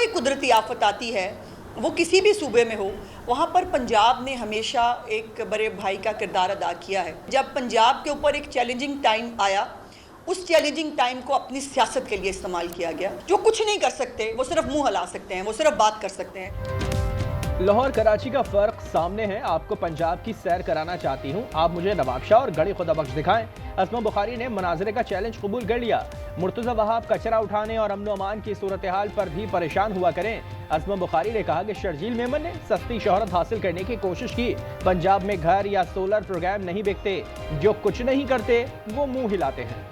कुदरती आफत आती है, वो किसी भी सूबे में हो, वहाँ पर पंजाब ने हमेशा एक बड़े भाई का किरदार अदा किया है। जब पंजाब के ऊपर एक चैलेंजिंग टाइम आया, उस चैलेंजिंग टाइम को अपनी सियासत के लिए इस्तेमाल किया गया। जो कुछ नहीं कर सकते वो सिर्फ मुंह हिला सकते हैं, वो सिर्फ बात कर सकते हैं। लाहौर कराची का फर्क सामने है। आपको पंजाब की सैर कराना चाहती हूँ, आप मुझे नवाबशाह और गड़ी खुदा बख्श दिखाएं। अस्मा बुखारी ने मनाजरे का चैलेंज कबूल कर लिया। मुर्तज़ा वहाब कचरा उठाने और अमन अमान की सूरत हाल पर भी परेशान हुआ करें। अस्मा बुखारी ने कहा कि शर्जील मेमन ने सस्ती शोहरत हासिल करने की कोशिश की। पंजाब में घर या सोलर प्रोग्राम नहीं बिकते, जो कुछ नहीं करते वो मुंह हिलाते हैं।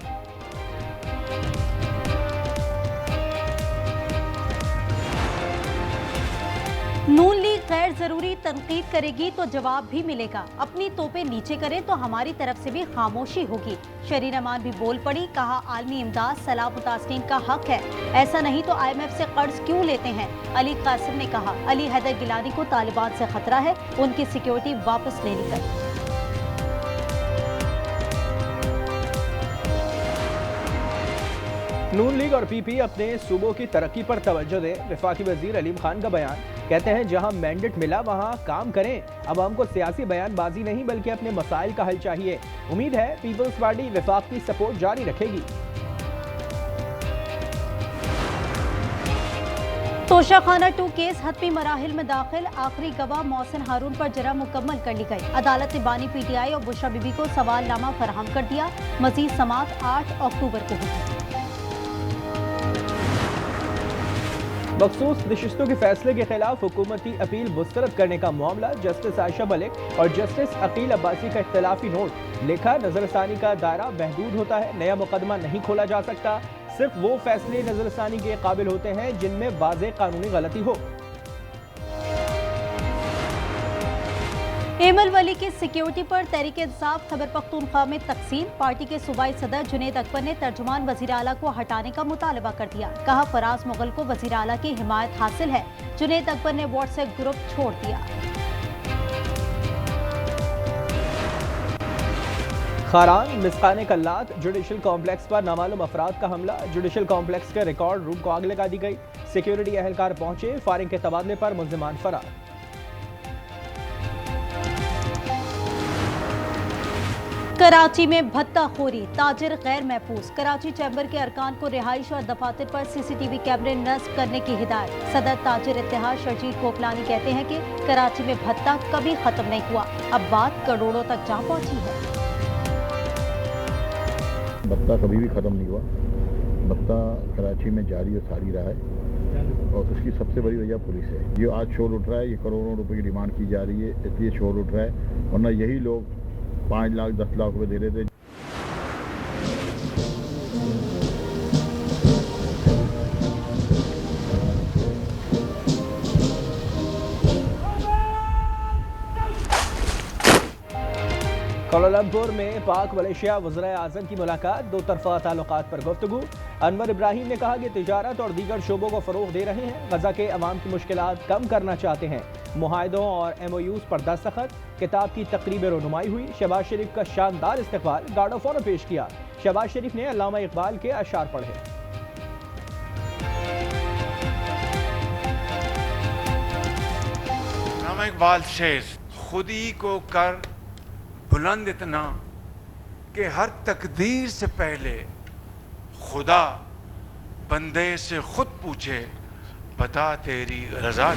नून लीग गैर जरूरी तनकीद करेगी तो जवाब भी मिलेगा। अपनी तोपें नीचे करें तो हमारी तरफ से भी खामोशी होगी। शरीन अमान भी बोल पड़ी, कहा आलमी इमदाद सलाह मुतासरीन का हक है, ऐसा नहीं तो IMF से कर्ज क्यों लेते हैं। अली कासिम ने कहा अली हैदर गिलानी को तालिबान से खतरा है, उनकी सिक्योरिटी वापस ले ली गई। नून लीग और PP अपने सूबों की तरक्की पर तवज्जो दें। वफाकी वजीर अलीम खान का बयान, कहते हैं जहां मैंडेट मिला वहां काम करें। अब हमको सियासी बयानबाजी नहीं बल्कि अपने मसाइल का हल चाहिए। उम्मीद है पीपल्स पार्टी वफाक की सपोर्ट जारी रखेगी। तोशाखाना 2 केस हतमी मराहिल में दाखिल। आखिरी गवाह मोहसिन हारून पर जरा मुकम्मल कर ली गई। अदालत ने बानी PTI और बुशरा बीबी को सवालनामा फराहम कर दिया। मजीद समाअत 8 अक्टूबर को होगी। मखसूस नशिस्तों के फैसले के खिलाफ हुकूमती अपील मुस्तरद करने का मामला। जस्टिस आयशा मलिक और जस्टिस अकील अब्बासी का इख्तलाफी नोट। लिखा नजरसानी का दायरा महदूद होता है, नया मुकदमा नहीं खोला जा सकता। सिर्फ वो फैसले नजरसानी के काबिल होते हैं जिनमें वाज़ेह कानूनी गलती हो। एमल वली की सिक्योरिटी पर तहरीक इंसाफ खैबर पख्तूनख्वा में तकसीम। पार्टी के सूबाई सदर जुनेद अकबर ने तर्जुमान वजीर आला को हटाने का मुतालबा कर दिया। कहा फराज मुगल को वजीर आला की हिमायत हासिल है। जुनेद अकबर ने व्हाट्सएप ग्रुप छोड़ दिया। खारान मिसकाने कल्लात जुडिशल कॉम्प्लेक्स पर नामालूम अफराद का हमला। जुडिशल कॉम्प्लेक्स के रिकॉर्ड रूम को आग लगा दी गई। सिक्योरिटी एहलकार पहुंचे, फायरिंग के तबादले पर मुल्जिमान फरार। कराची में भत्ताखोरी, ताजिर गैर महफूज। कराची चैम्बर के अरकान को रिहाइश और दफातर पर CCTV कैमरे नस्ब करने की हिदायत। सदर ताजिर इत्तेहाद शर्जील कोपलानी कहते हैं कि कराची में भत्ता कभी खत्म नहीं हुआ, अब बात करोड़ों तक जा पहुंची है। भत्ता कभी भी खत्म नहीं हुआ। भत्ता कराची में जारी और सारी रहा है और उसकी सबसे बड़ी वजह पुलिस है। ये आज शोर उठ रहा है, ये करोड़ों रुपए की डिमांड की जा रही है, इसलिए शोर उठ रहा है, वरना यही लोग 5 लाख 10 लाख रुपए दे रहे थे। कोलालमपुर में पाक मलेशिया वज़ीर आज़म की मुलाकात। दो तरफ़ा ताल्लुकात पर गुफ्तगू। अनवर इब्राहिम ने कहा कि तिजारत और दीगर शोबों को फ़रोग़ दे रहे हैं, गज़ा के अवाम की मुश्किलात कम करना चाहते हैं। मुआहदों और MOUs पर दस्तखत। किताब की तकरीब रुनुमाई हुई। शहबाज शरीफ का शानदार इस्तक़बाल, गार्ड ऑफ ऑनर पेश किया। शहबाज शरीफ ने अल्लामा इकबाल के अशार पढ़े। अल्लामा इकबाल शेष खुदी को कर बुलंद इतना कि हर तकदीर से पहले खुदा बंदे से खुद पूछे, बता तेरी रजा।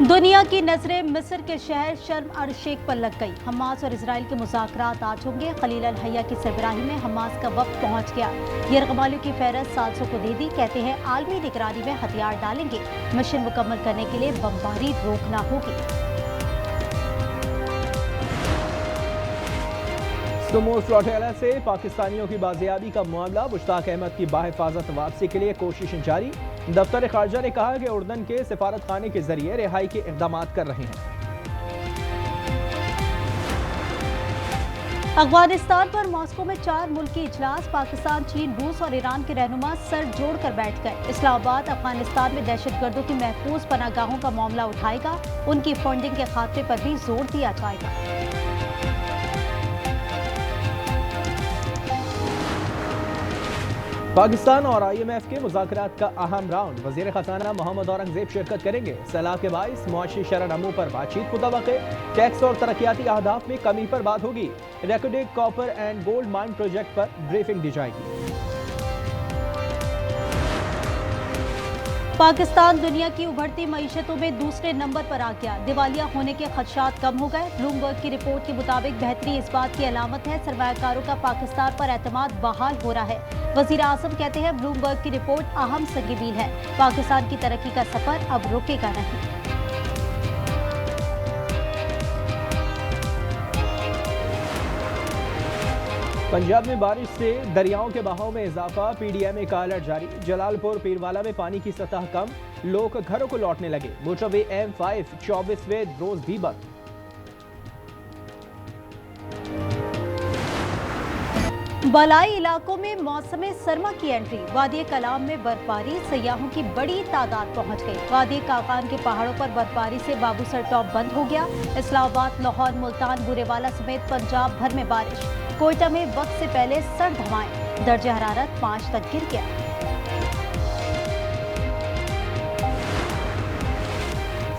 दुनिया की नजरें मिस्र के शहर शर्म अल शेख पर लग गई। हमास और इजराइल के मुज़ाकरात आज होंगे। खलील अल हया की सरबराही में हमास का वक्त पहुंच गया। यरगमालियों की फहरस्त सालसों को दे दी। कहते हैं आलमी निगरानी में हथियार डालेंगे। मिशन मुकम्मल करने के लिए बमबारी रोकना होगी। सुमो स्लॉटेला से पाकिस्तानियों की बाजियाबी का मामला। मुश्ताक अहमद की बाहिफाजत वापसी के लिए कोशिशें जारी। दफ्तर खारजा ने कहा कि उर्दन के सिफारत खाने के जरिए रिहाई के इक़दाम कर रहे हैं। अफगानिस्तान पर मॉस्को में 4 मुल्की इजलास। पाकिस्तान, चीन, रूस और ईरान के रहनुमा सर जोड़कर बैठ गए। इस्लामाबाद अफगानिस्तान में दहशतगर्दों की महफूज पनागाहों का मामला उठाएगा। उनकी फंडिंग के खात्मे पर भी जोर दिया जाएगा। पाकिस्तान और IMF के मुज़ाकरात का अहम राउंड, वज़ीर ख़ज़ाना मोहम्मद औरंगज़ेब शिरकत करेंगे। सैलाब के बाइस मुआशी शरह-नमू पर बातचीत मुतवक्के, टैक्स और तरक्याती अहदाफ में कमी पर बात होगी। Reko Diq copper and gold mine project पर ब्रीफिंग दी जाएगी। पाकिस्तान दुनिया की उभरती मईशतों में दूसरे नंबर पर आ गया, दिवालिया होने के खदशात कम हो गए। ब्लूमबर्ग की रिपोर्ट के मुताबिक बेहतरी इस बात की अलामत है सरमायाकारों का पाकिस्तान पर एतमाद बहाल हो रहा है। वज़ीर आज़म कहते हैं ब्लूमबर्ग की रिपोर्ट अहम सगीमील है, पाकिस्तान की तरक्की का सफर अब रुकेगा नहीं। पंजाब में बारिश से दरियाओं के बहाव में इजाफा, PDM का अलर्ट जारी। जलालपुर पीरवाला में पानी की सतह कम, लोग घरों को लौटने लगे। मोटरवे M5 24वें रोज भी बंद। बलाई इलाकों में मौसम सरमा की एंट्री, वादी कलाम में बर्फबारी, सयाहों की बड़ी तादाद पहुंच गई। वादी काकान के पहाड़ों पर बर्फबारी से बाबूसर टॉप बंद हो गया। इस्लामाबाद, लाहौर, मुल्तान, बुरेवाला समेत पंजाब भर में बारिश। कोयटा में वक्त से पहले सर्द हवाएं, दर्जे हरारत 5 तक गिर गया।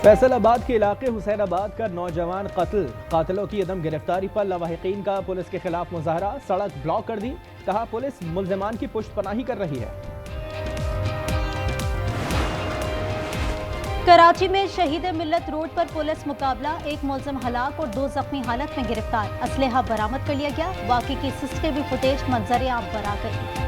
फैसलाबाद के इलाके हुसैनाबाद का नौजवान कत्ल, कातिलों की अदम गिरफ्तारी पर लवाहिकीन का पुलिस के खिलाफ मुजाहरा, सड़क ब्लॉक कर दी। कहा पुलिस मुल्जिमान की पुष्टपनाही कर रही है। कराची में शहीद मिल्लत रोड पर पुलिस मुकाबला, एक मुलजिम हलाक और 2 जख्मी हालत में गिरफ्तार। असलहा बरामद कर लिया गया। वाक़े की सीसीटीवी फुटेज मंजर आम पर आ गई।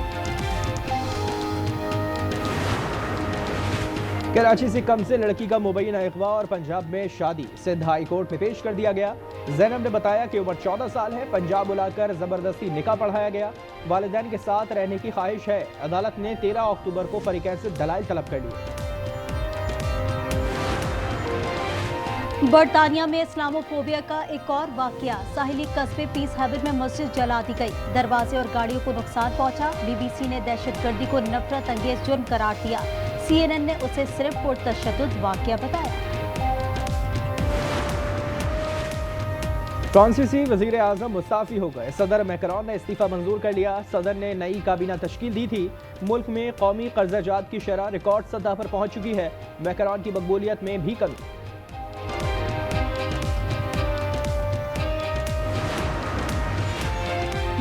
कराची से कम से लड़की का मुबैना अगवा और पंजाब में शादी, सिंध हाई कोर्ट में पेश कर दिया गया। जैनब ने बताया कि उम्र 14 साल है, पंजाब बुलाकर जबरदस्ती निकाह पढ़ाया गया। वालिदैन के साथ रहने की ख्वाहिश है। अदालत ने 13 अक्टूबर को फरीकैन से दलाइल तलब कर लिए। बरतानिया में इस्लामोफोबिया का एक और वाकया, साहिली कस्बे पीस हैवन में मस्जिद जला दी गई, दरवाजे और गाड़ियों को नुकसान पहुंचा। BBC ने दहशतगर्दी को नफरत अंगेज जुर्म करार दिया। CNN ने उसे सिर्फ पुरतशद्दुद वाकया बताया। फ्रांसीसी वजीर आजम मुस्ताफी हो गए, सदर मैक्रोन ने इस्तीफा मंजूर कर लिया। सदर ने नई काबीना तश्कील दी थी। मुल्क में कौमी कर्जाजात की शरह रिकॉर्ड सतह पर पहुंच चुकी है। मैक्रोन की मकबूलियत में भी कमी।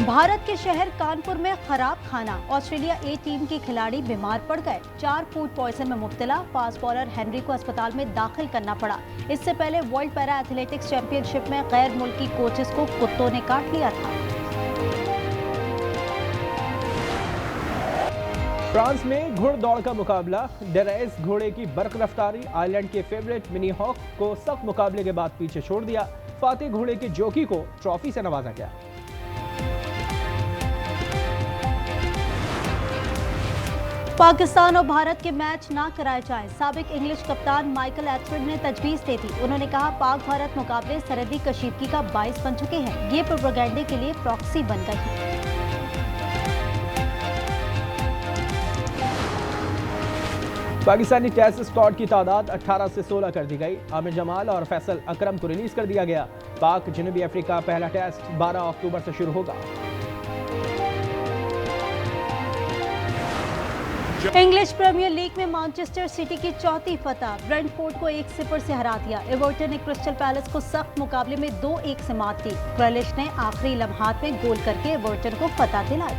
भारत के शहर कानपुर में खराब खाना, ऑस्ट्रेलिया A टीम के खिलाड़ी बीमार पड़ गए। 4 फूड पॉइजन में मुब्तला, फास्ट बॉलर हेनरी को अस्पताल में दाखिल करना पड़ा। इससे पहले वर्ल्ड पैरा एथलेटिक्स चैंपियनशिप में गैर मुल्की कोचेस को कुत्तों ने काट लिया था। फ्रांस में घुड़दौड़ का मुकाबला, डेरेस घोड़े की बर्क रफ्तारी, आयरलैंड के फेवरेट मिनी हॉक को सख्त मुकाबले के बाद पीछे छोड़ दिया। फातेह घोड़े के जोकी को ट्रॉफी से नवाजा गया। पाकिस्तान और भारत के मैच ना कराए जाएं, साबिक इंग्लिश कप्तान माइकल एथरिड ने तजवीज़ दे दी। उन्होंने कहा पाक भारत मुकाबले सरहदी कशीदगी का बाइस बन चुके हैं, ये प्रोपेगेंडे के लिए प्रॉक्सी बन गए हैं। पाकिस्तानी टेस्ट स्क्वाड की तादाद 18 से 16 कर दी गई। आमिर जमाल और फैसल अकरम को रिलीज कर दिया गया। पाक जनूबी अफ्रीका पहला टेस्ट 12 अक्टूबर से शुरू होगा। इंग्लिश प्रीमियर लीग में मैनचेस्टर सिटी की चौथी फतह, ब्रेंटफोर्ड को 1-0 से हरा दिया। एवर्टन ने क्रिस्टल पैलेस को सख्त मुकाबले में 2-1 से मात दी। ग्रिलिश ने आखिरी लम्हात में गोल करके एवर्टन को फतह दिलाई।